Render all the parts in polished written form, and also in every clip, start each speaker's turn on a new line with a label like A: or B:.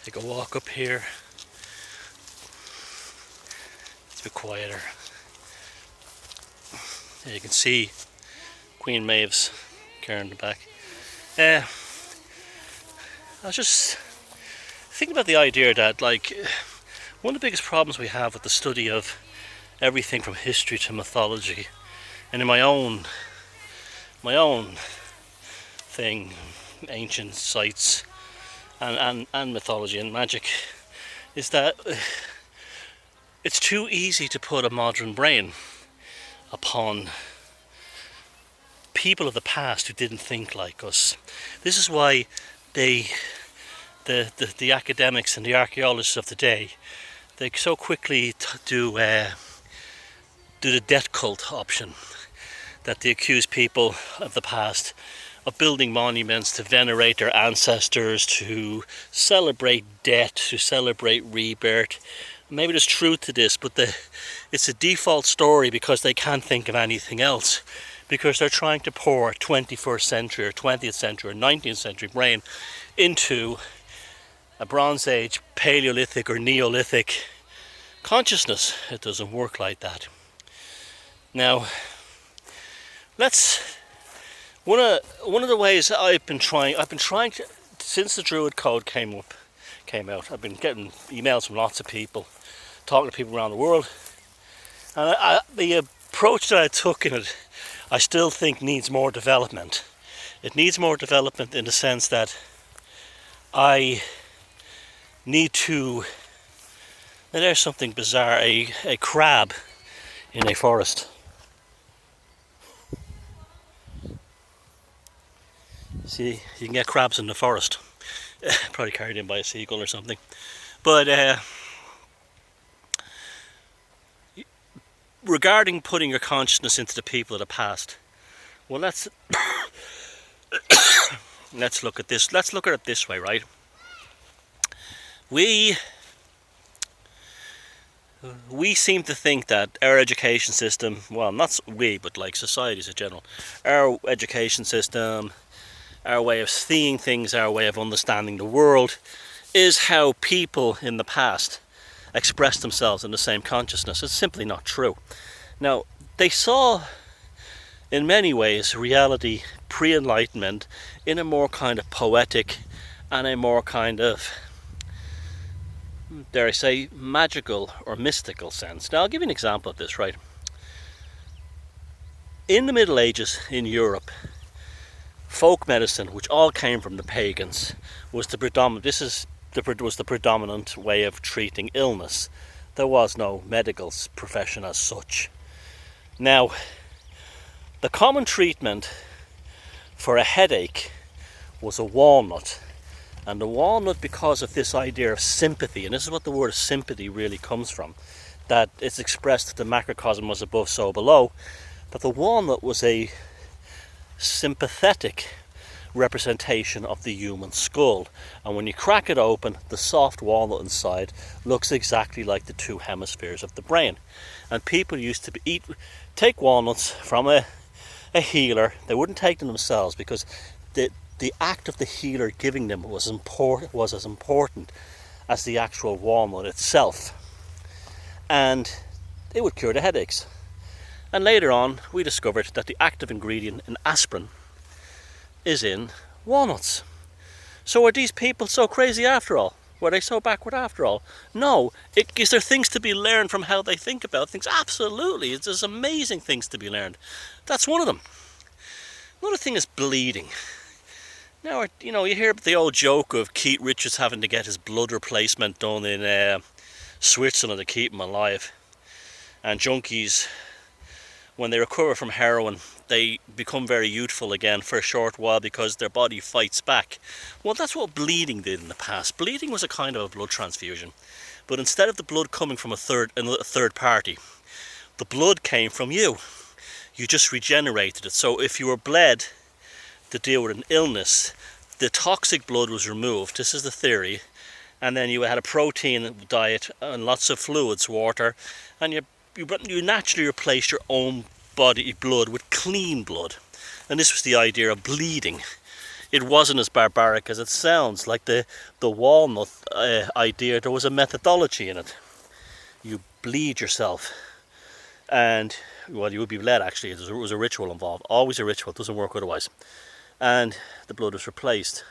A: Take a walk up here. It's a bit quieter. There you can see Queen Maeve's car in the back. I was just thinking about the idea that, like, one of the biggest problems we have with the study of everything from history to mythology, and in my own thing, ancient sites and mythology and magic, is that it's too easy to put a modern brain upon people of the past who didn't think like us. This is why the academics and the archaeologists of the day, they so quickly do the death cult option, that they accuse people of the past of building monuments to venerate their ancestors, to celebrate death, to celebrate rebirth. Maybe there's truth to this, but it's a default story because they can't think of anything else, because they're trying to pour 21st century or 20th century or 19th century brain into a Bronze Age, Paleolithic or Neolithic consciousness. It doesn't work like that. Now, one of the ways I've been trying to, since the Druid Code came out, I've been getting emails from lots of people, talking to people around the world, and the approach that I took in it, I still think needs more development. It needs more development in the sense that I need to. Now there's something bizarre, a crab in a forest. See, you can get crabs in the forest. Probably carried in by a seagull or something. But regarding putting your consciousness into the people of the past, well, let's look at this. Let's look at it this way, right? We seem to think that our education system, well, not we, but like societies in general, our education system, our way of seeing things, our way of understanding the world, is how people in the past expressed themselves in the same consciousness. It's simply not true. Now, they saw, in many ways, reality pre-enlightenment in a more kind of poetic and a more kind of, dare I say, magical or mystical sense. Now, I'll give you an example of this, right? In the Middle Ages in Europe, folk medicine, which all came from the pagans, was the predominant. Was the predominant way of treating illness. There was no medical profession as such. Now, the common treatment for a headache was a walnut, and the walnut, because of this idea of sympathy, and this is what the word sympathy really comes from, that it's expressed that the macrocosm was above, so below, that the walnut was a sympathetic representation of the human skull, and when you crack it open, the soft walnut inside looks exactly like the two hemispheres of the brain. And people used to take walnuts from a healer. They wouldn't take them themselves because the act of the healer giving them was as important as the actual walnut itself, and it would cure the headaches. And later on, we discovered that the active ingredient in aspirin is in walnuts. So are these people so crazy after all? Were they so backward after all? No. Is there things to be learned from how they think about things? Absolutely. There's amazing things to be learned. That's one of them. Another thing is bleeding. Now, you hear the old joke of Keith Richards having to get his blood replacement done in Switzerland to keep him alive. And junkies, when they recover from heroin, they become very youthful again for a short while because their body fights back. Well, that's what bleeding did in the past. Bleeding was a kind of a blood transfusion, but instead of the blood coming from a third party, the blood came from you. You just regenerated it. So if you were bled to deal with an illness, the toxic blood was removed. This is the theory. And then you had a protein diet and lots of fluids, water, and you naturally replaced your own body blood with clean blood. And this was the idea of bleeding. it wasn't as barbaric as it sounds. Like the walnut idea, there was a methodology in it. You bleed yourself, and well, you would be bled actually. There was a ritual involved. Always a ritual. It doesn't work otherwise. And the blood was replaced.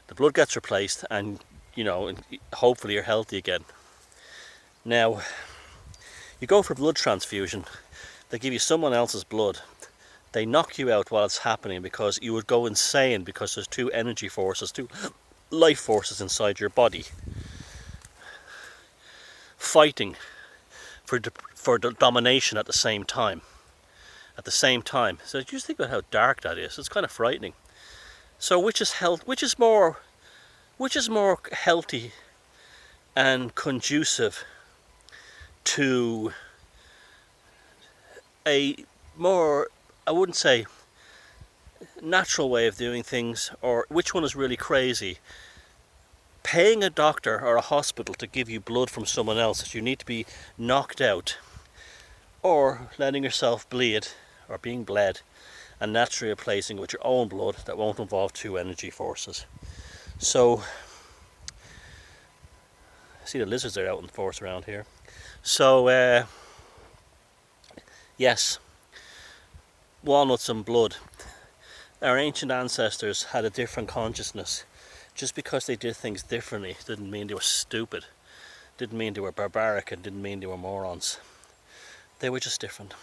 A: The blood gets replaced, and you know, hopefully you're healthy again. Now, you go for blood transfusion. They give you someone else's blood. They knock you out while it's happening because you would go insane because there's two energy forces, two life forces inside your body fighting for the domination at the same time. So just think about how dark that is. It's kind of frightening. So which is more healthy and conducive to a more, I wouldn't say natural way of doing things, or which one is really crazy? Paying a doctor or a hospital to give you blood from someone else that you need to be knocked out, or letting yourself bleed or being bled and naturally replacing it with your own blood that won't involve two energy forces. So, see the lizards are out in force around here. So, yes, walnuts and blood. Our ancient ancestors had a different consciousness. Just because they did things differently didn't mean they were stupid, didn't mean they were barbaric, and didn't mean they were morons. They were just different.